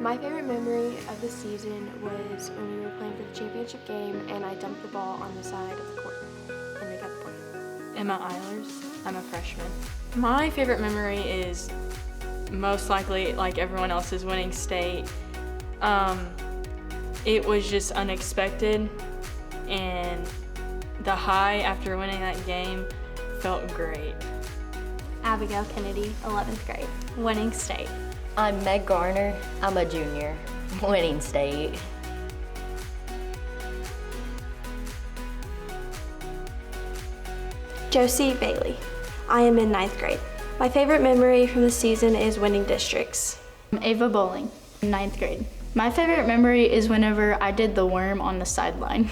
My favorite memory of the season was when we were playing for the championship game and I dumped the ball on the side of the court and we got the point. Emma Eilers. I'm a freshman. My favorite memory is most likely, like everyone else's, winning state. It was just unexpected, and the high after winning that game felt great. Abigail Kennedy, 11th grade, winning state. I'm Meg Garner. I'm a junior, winning state. Josie Bailey. I am in 9th grade. My favorite memory from the season is winning districts. Ava Bowling, 9th grade. My favorite memory is whenever I did the worm on the sideline.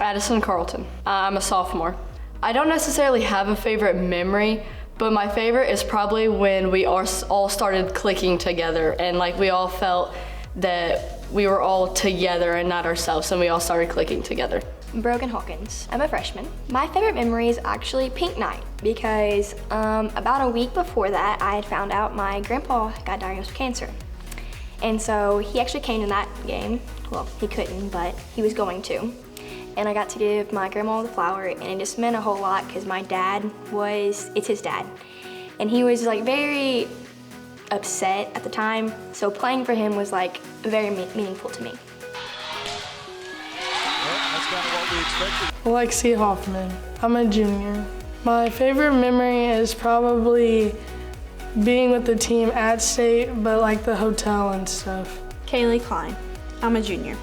Addison Carlton. I'm a sophomore. I don't necessarily have a favorite memory, but my favorite is probably when we all started clicking together and like we all felt that we were all together and not ourselves, and we all started clicking together. Brogan Hawkins. I'm a freshman. My favorite memory is actually pink night because about a week before that I had found out my grandpa got diagnosed with cancer. And so he actually came to that game. Well, he couldn't, but he was going to. And I got to give my grandma the flower, and it just meant a whole lot because my dad it's his dad. And he was like very upset at the time, so playing for him was like very meaningful to me. That's kind of what we expected. Alexia Hoffman. I'm a junior. My favorite memory is probably being with the team at state, but like the hotel and stuff. Kaylee Klein. I'm a junior.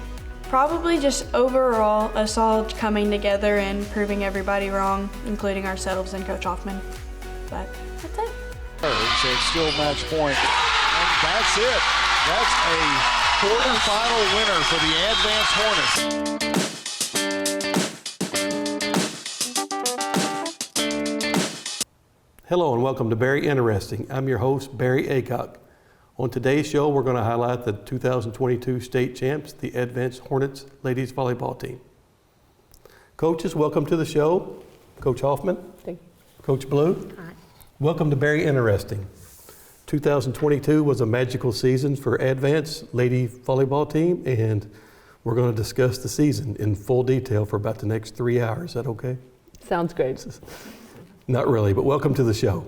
Probably just overall us all coming together and proving everybody wrong, including ourselves and Coach Hoffman. But that's it. So it's still match point. And that's it. That's a quarterfinal winner for the Advance Hornets. Hello and welcome to Very Interesting. I'm your host, Barry Aycock. On today's show, we're going to highlight the 2022 state champs, the Advance Hornets ladies volleyball team. Coaches, welcome to the show. Coach Hoffman. Thank you. Coach Blue. Hi. Welcome to Very Interesting. 2022 was a magical season for Advance Lady volleyball team, and we're going to discuss the season in full detail for about the next 3 hours. Is that okay? Sounds great. Not really, but welcome to the show.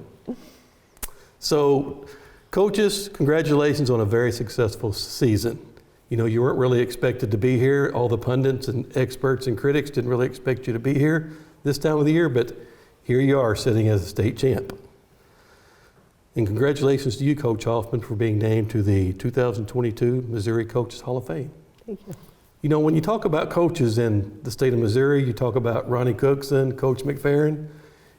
So, coaches, congratulations on a very successful season. You know, you weren't really expected to be here. All the pundits and experts and critics didn't really expect you to be here this time of the year, but here you are sitting as a state champ. And congratulations to you, Coach Hoffman, for being named to the 2022 Missouri Coaches Hall of Fame. Thank you. You know, when you talk about coaches in the state of Missouri, you talk about Ronnie Cookson, Coach McFerrin,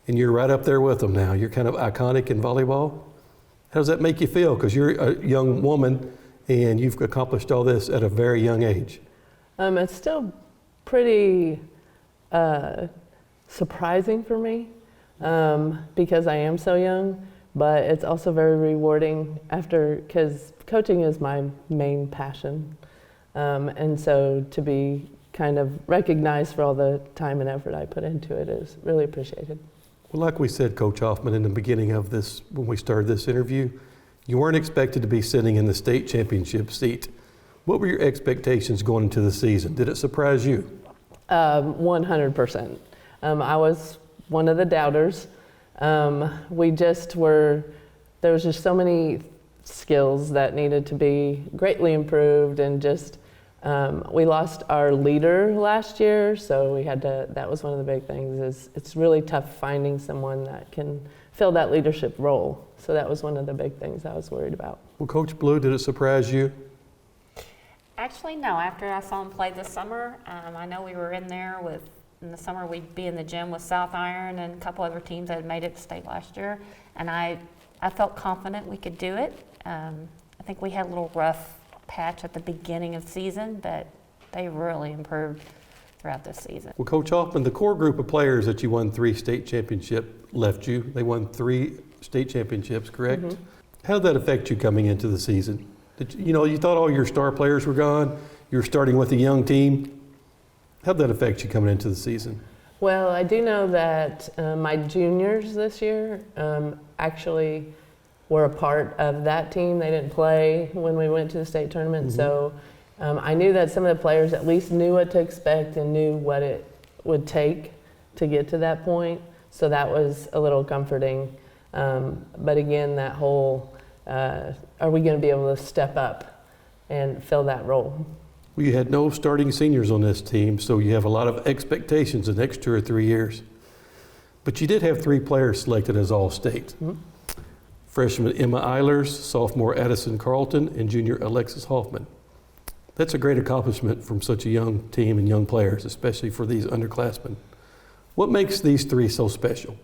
and you're right up there with them now. You're kind of iconic in volleyball. How does that make you feel? Because you're a young woman and you've accomplished all this at a very young age. It's still pretty surprising for me because I am so young, but it's also very rewarding because coaching is my main passion. And so to be kind of recognized for all the time and effort I put into it is really appreciated. Well, like we said, Coach Hoffman, in the beginning of this, when we started this interview, you weren't expected to be sitting in the state championship seat. What were your expectations going into the season? Did it surprise you? 100%. I was one of the doubters. There was just so many skills that needed to be greatly improved, and just we lost our leader last year, so that was one of the big things, is it's really tough finding someone that can fill that leadership role. So that was one of the big things I was worried about. Well, Coach Blue, did it surprise you? Actually, no. After I saw him play this summer, I know we were in the summer we'd be in the gym with South Iron and a couple other teams that had made it to state last year, and I felt confident we could do it. I think we had a little rough patch at the beginning of the season, but they really improved throughout this season. Well, Coach Hoffman, the core group of players that you won 3 state championships left you. They won 3 state championships, correct? Mm-hmm. How did that affect you coming into the season? You thought all your star players were gone. You were starting with a young team. How did that affect you coming into the season? Well, I do know that my juniors this year actually were a part of that team. They didn't play when we went to the state tournament, so I knew that some of the players at least knew what to expect and knew what it would take to get to that point. So that was a little comforting. But again, that whole, are we going to be able to step up and fill that role? We had no starting seniors on this team, so you have a lot of expectations the next 2 or 3 years. But you did have 3 players selected as All-State. Freshman Emma Eilers, sophomore Addison Carlton, and junior Alexis Hoffman. That's a great accomplishment from such a young team and young players, especially for these underclassmen. What makes these 3 so special?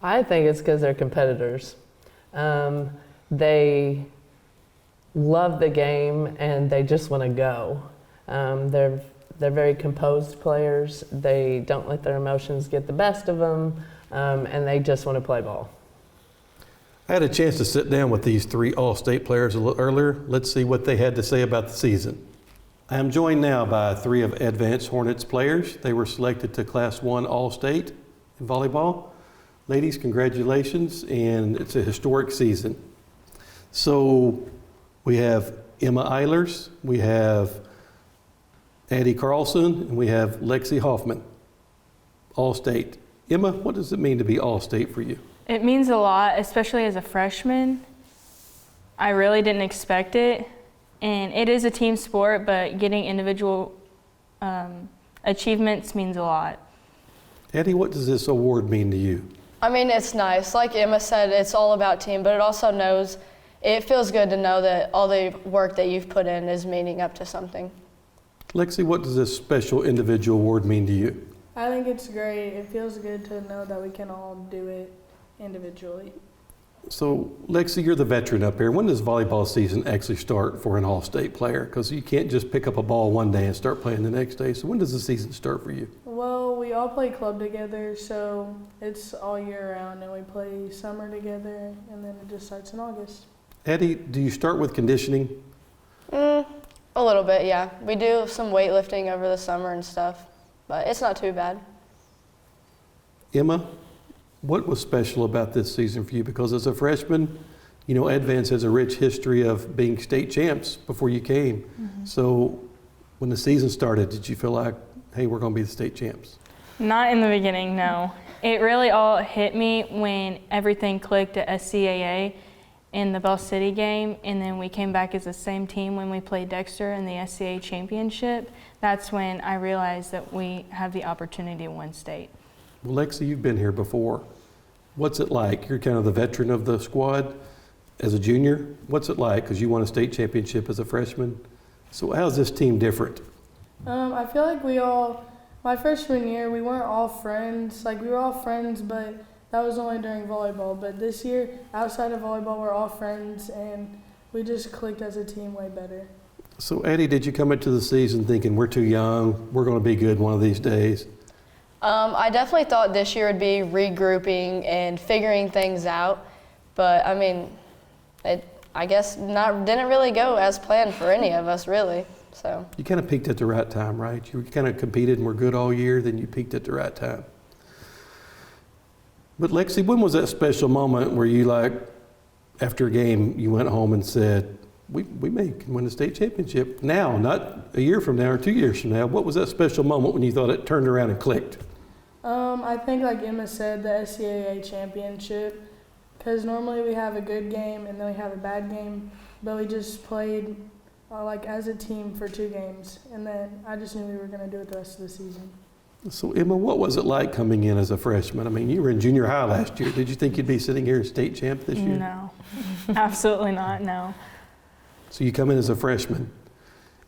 I think it's because they're competitors. They love the game and they just want to go. They're very composed players. They don't let their emotions get the best of them, and they just want to play ball. I had a chance to sit down with these 3 All-State players a little earlier. Let's see what they had to say about the season. I am joined now by 3 of Advance Hornets players. They were selected to Class 1 All-State in volleyball. Ladies, congratulations, and it's a historic season. So we have Emma Eilers, we have Addie Carlson, and we have Lexi Hoffman, All-State. Emma, what does it mean to be All-State for you? It means a lot, especially as a freshman. I really didn't expect it. And it is a team sport, but getting individual achievements means a lot. Addie, what does this award mean to you? I mean, it's nice. Like Emma said, it's all about team, but it feels good to know that all the work that you've put in is meaning up to something. Lexi, what does this special individual award mean to you? I think it's great. It feels good to know that we can all do it individually. So, Lexi, you're the veteran up here. When does volleyball season actually start for an All-State player? Because you can't just pick up a ball one day and start playing the next day. So when does the season start for you? Well, we all play club together, so it's all year round, and we play summer together, and then it just starts in August. Addie, do you start with conditioning? A little bit, yeah. We do some weightlifting over the summer and stuff, but it's not too bad. Emma, what was special about this season for you? Because as a freshman, you know, Advance has a rich history of being state champs before you came. So when the season started, did you feel like, hey, we're going to be the state champs? Not in the beginning, no. It really all hit me when everything clicked at SCAA in the Bell City game, and then we came back as the same team when we played Dexter in the SCAA championship. That's when I realized that we have the opportunity to win state. Well, Lexi, you've been here before. What's it like? You're kind of the veteran of the squad as a junior. What's it like? Because you won a state championship as a freshman. So how's this team different? I feel like my freshman year, we weren't all friends. Like, we were all friends, but that was only during volleyball. But this year, outside of volleyball, we're all friends, and we just clicked as a team way better. So, Addie, did you come into the season thinking we're too young, we're going to be good one of these days? I definitely thought this year would be regrouping and figuring things out, but I mean, I guess didn't really go as planned for any of us, really. So you kind of peaked at the right time, right? You kind of competed and were good all year, then you peaked at the right time. But Lexi, when was that special moment where you, like, after a game, you went home and said, we may win the state championship now, not a year from now or 2 years from now? What was that special moment when you thought it turned around and clicked? I think, like Emma said, the SCAA championship, because normally we have a good game and then we have a bad game, but we just played like as a team for 2 games, and then I just knew we were going to do it the rest of the season. So, Emma, what was it like coming in as a freshman? I mean, you were in junior high last year. Did you think you'd be sitting here as state champ this year? No, absolutely not, no. So you come in as a freshman,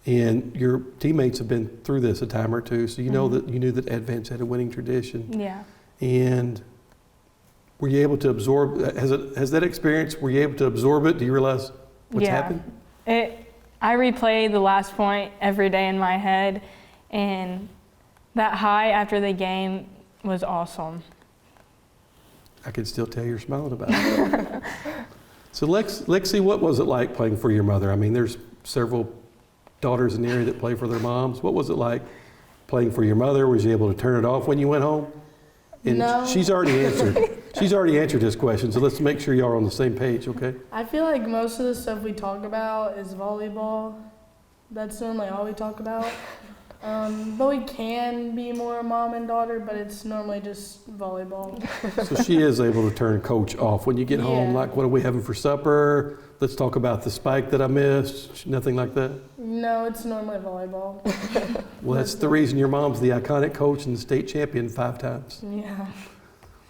and your teammates have been through this a time or two, so you know that you knew that Advance had a winning tradition. Yeah. And were you able to absorb, has that experience, were you able to absorb it? Do you realize what's happened? I replay the last point every day in my head, and that high after the game was awesome. I can still tell you're smiling about it. So Lexi, what was it like playing for your mother? I mean, there's several daughters in the area that play for their moms. What was it like playing for your mother? Was you able to turn it off when you went home? And No. she's already answered. She's already answered this question, so let's make sure y'all are on the same page, okay? I feel like most of the stuff we talk about is volleyball. That's normally all we talk about. But we can be more mom and daughter, but it's normally just volleyball. So she is able to turn coach off when you get home, like, what are we having for supper? Let's talk about the spike that I missed. Nothing like that? No, it's normally volleyball. Well, that's the reason your mom's the iconic coach and the state champion 5 times. Yeah.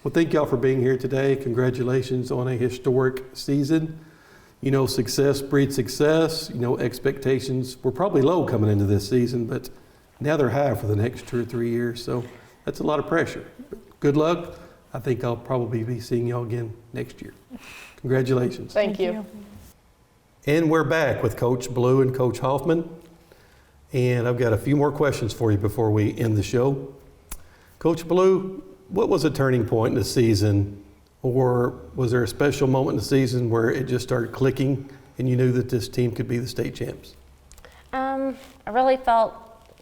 Well, thank y'all for being here today. Congratulations on a historic season. You know, success breeds success. You know, expectations were probably low coming into this season, but now they're high for the next 2 or 3 years. So that's a lot of pressure. Good luck. I think I'll probably be seeing y'all again next year. Congratulations. Thank you. And we're back with Coach Blue and Coach Hoffman. And I've got a few more questions for you before we end the show. Coach Blue, what was a turning point in the season, or was there a special moment in the season where it just started clicking and you knew that this team could be the state champs? I really felt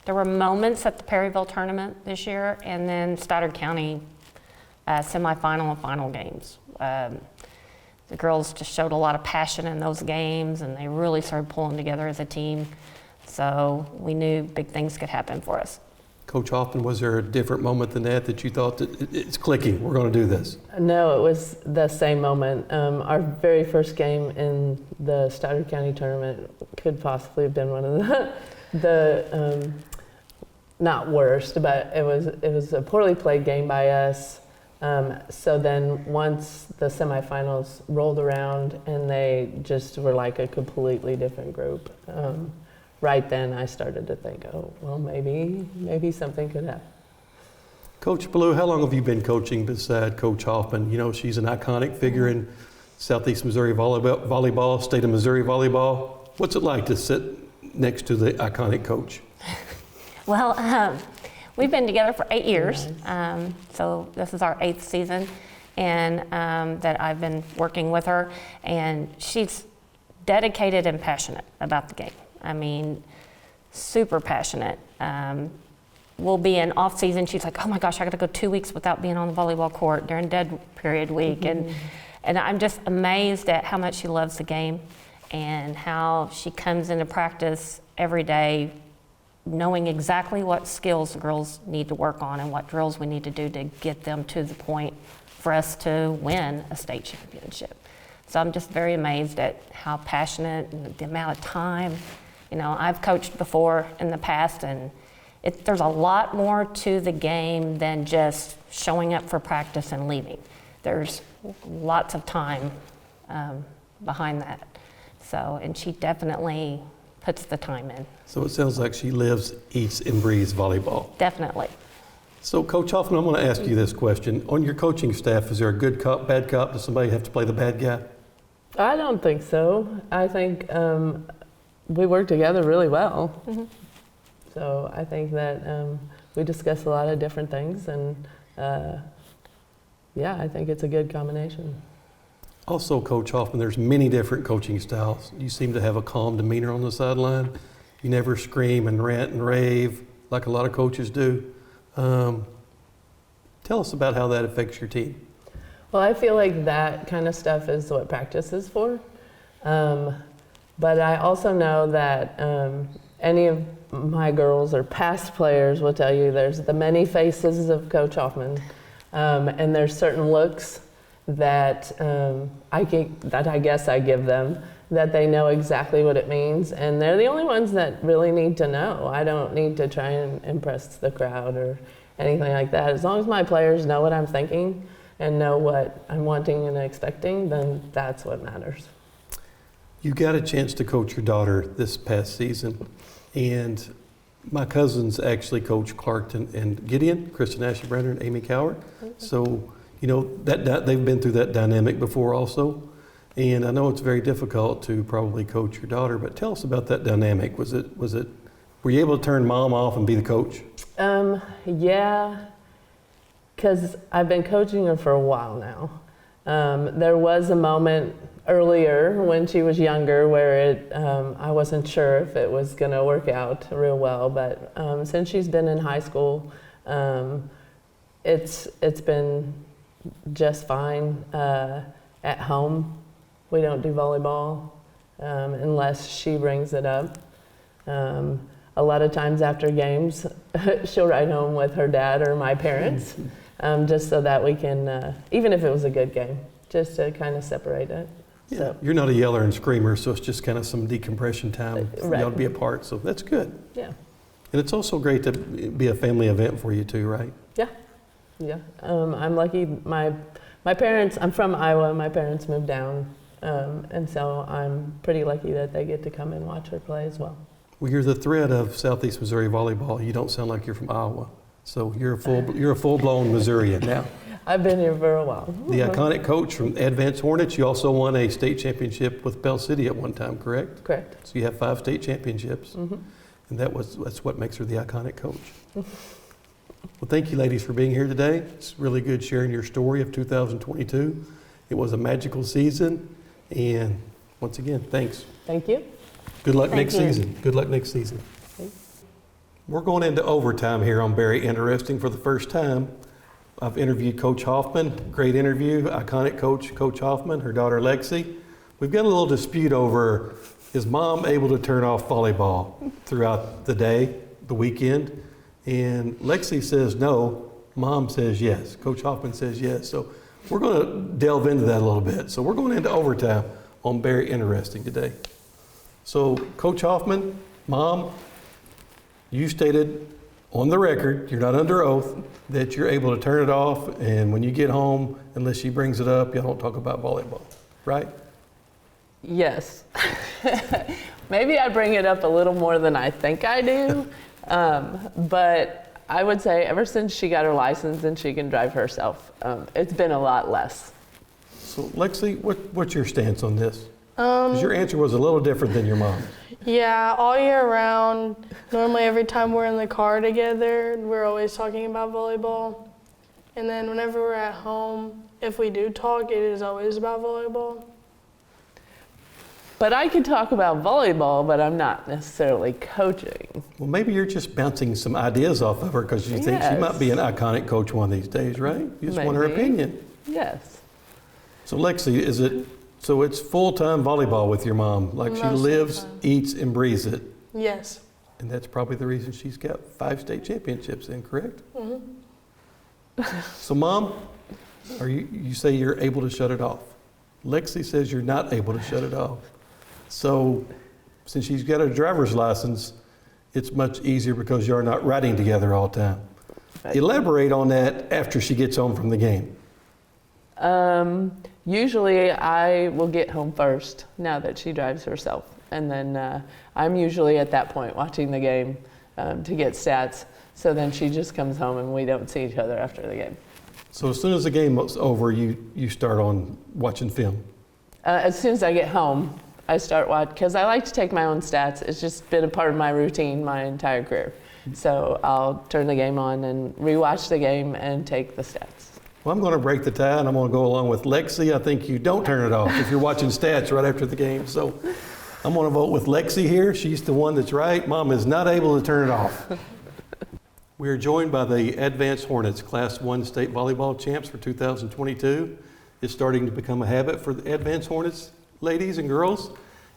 there were moments at the Perryville tournament this year, and then Stoddard County semifinal and final games. The girls just showed a lot of passion in those games, and they really started pulling together as a team. So we knew big things could happen for us. Coach Hoffman, was there a different moment than that you thought that it's clicking, we're going to do this? No, it was the same moment. Our very first game in the Stoddard County tournament could possibly have been one of the not worst, but it was a poorly played game by us. So then once the semifinals rolled around and they just were like a completely different group, right then I started to think, oh, well, maybe something could happen. Coach Blue, how long have you been coaching beside Coach Hoffman? You know, she's an iconic figure in Southeast Missouri volleyball, state of Missouri volleyball. What's it like to sit next to the iconic coach? Well, we've been together for 8 years, so this is our 8th season, and that I've been working with her, and she's dedicated and passionate about the game. I mean, super passionate. We'll be in off season. She's like, oh my gosh, I got to go 2 weeks without being on the volleyball court during dead period week, and I'm just amazed at how much she loves the game and how she comes into practice every day knowing exactly what skills the girls need to work on and what drills we need to do to get them to the point for us to win a state championship. So I'm just very amazed at how passionate and the amount of time. You know, I've coached before in the past, and there's a lot more to the game than just showing up for practice and leaving. There's lots of time behind that. So, and she definitely puts the time in. So it sounds like she lives, eats, and breathes volleyball. Definitely. So Coach Hoffman, I'm going to ask you this question. On your coaching staff, is there a good cop, bad cop? Does somebody have to play the bad guy? I don't think so. I think we work together really well. So I think that we discuss a lot of different things, and yeah, I think it's a good combination. Also, Coach Hoffman, there's many different coaching styles. You seem to have a calm demeanor on the sideline. You never scream and rant and rave like a lot of coaches do. Tell us about how that affects your team. Well, I feel like that kind of stuff is what practice is for. But I also know that any of my girls or past players will tell you there's the many faces of Coach Hoffman, and there's certain looks that I guess I give them, that they know exactly what it means, and they're the only ones that really need to know. I don't need to try and impress the crowd or anything like that. As long as my players know what I'm thinking and know what I'm wanting and expecting, then that's what matters. You got a chance to coach your daughter this past season, and my cousins actually coach Clarkton and Gideon, Kristen Ashley Brenner and Amy Coward. So, you know, that they've been through that dynamic before also. And I know it's very difficult to probably coach your daughter, but tell us about that dynamic. Were you able to turn mom off and be the coach? Yeah, because I've been coaching her for a while now. There was a moment earlier when she was younger where I wasn't sure if it was going to work out real well, but since she's been in high school, it's been just fine. At home, we don't do volleyball unless she brings it up. A lot of times after games, she'll ride home with her dad or my parents, just so that we can, even if it was a good game, just to kind of separate it. Yeah. So. You're not a yeller and screamer, so it's just kind of some decompression time for Right. y'all to be apart, so that's good. Yeah. And it's also great to be a family event for you too, right? Yeah. Yeah. I'm lucky. My parents, I'm from Iowa, my parents moved down, and so I'm pretty lucky that they get to come and watch her play as well. Well, you're the thread of Southeast Missouri volleyball. You don't sound like you're from Iowa, so you're a full-blown Missourian now. I've been here for a while. The iconic coach from Advance Hornets. You also won a state championship with Bell City at one time, correct? Correct. So you have 5 state championships, Mm-hmm. and that's what makes her the iconic coach. Well, thank you, ladies, for being here today. It's really good sharing your story of 2022. It was a magical season, and once again, thanks. Thank you. Good luck Thank next you. season. Good luck next season. We're going into overtime here on Very Interesting for the first time. I've interviewed Coach Hoffman. Great interview. Iconic coach, Coach Hoffman, her daughter Lexi. We've got a little dispute over, is mom able to turn off volleyball throughout the day, the weekend? And Lexi says no. Mom says yes. Coach Hoffman says yes. So we're going to delve into that a little bit. So we're going into overtime on Very Interesting today. So Coach Hoffman, Mom, you stated on the record, you're not under oath, that you're able to turn it off, and when you get home, unless she brings it up, y'all don't talk about volleyball, right? Yes. Maybe I bring it up a little more than I think I do, but I would say ever since she got her license and she can drive herself, it's been a lot less. So Lexi, what's your stance on this? Because your answer was a little different than your mom's. Yeah, all year round, normally every time we're in the car together, we're always talking about volleyball. And then whenever we're at home, if we do talk, it is always about volleyball. But I can talk about volleyball, but I'm not necessarily coaching. Well, maybe you're just bouncing some ideas off of her because you think she might be an iconic coach one of these days, right? You just want her opinion. Yes. So Lexi, so it's full-time volleyball with your mom, like she lives, eats, and breathes it. Yes. And that's probably the reason she's got 5 state championships in, correct? Mm-hmm. So Mom, you say you're able to shut it off. Lexi says you're not able to shut it off. So since she's got a driver's license, it's much easier because you're not riding together all the time. Right. Elaborate on that after she gets home from the game. Usually I will get home first now that she drives herself. And then I'm usually at that point watching the game to get stats. So then she just comes home and we don't see each other after the game. So as soon as the game is over, you start on watching film? As soon as I get home, I start watching, because I like to take my own stats. It's just been a part of my routine my entire career. So I'll turn the game on and rewatch the game and take the stats. Well, I'm going to break the tie, and I'm going to go along with Lexi. I think you don't turn it off if you're watching stats right after the game. So I'm going to vote with Lexi here. She's the one that's right. Mom is not able to turn it off. We are joined by the Advance Hornets, Class 1 state volleyball champs for 2022. It's starting to become a habit for the Advance Hornets ladies and girls.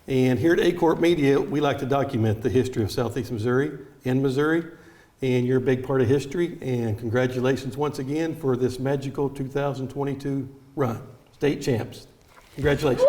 And here at A-Corp Media, we like to document the history of Southeast Missouri and Missouri. And you're a big part of history. And congratulations once again for this magical 2022 run. State champs. Congratulations.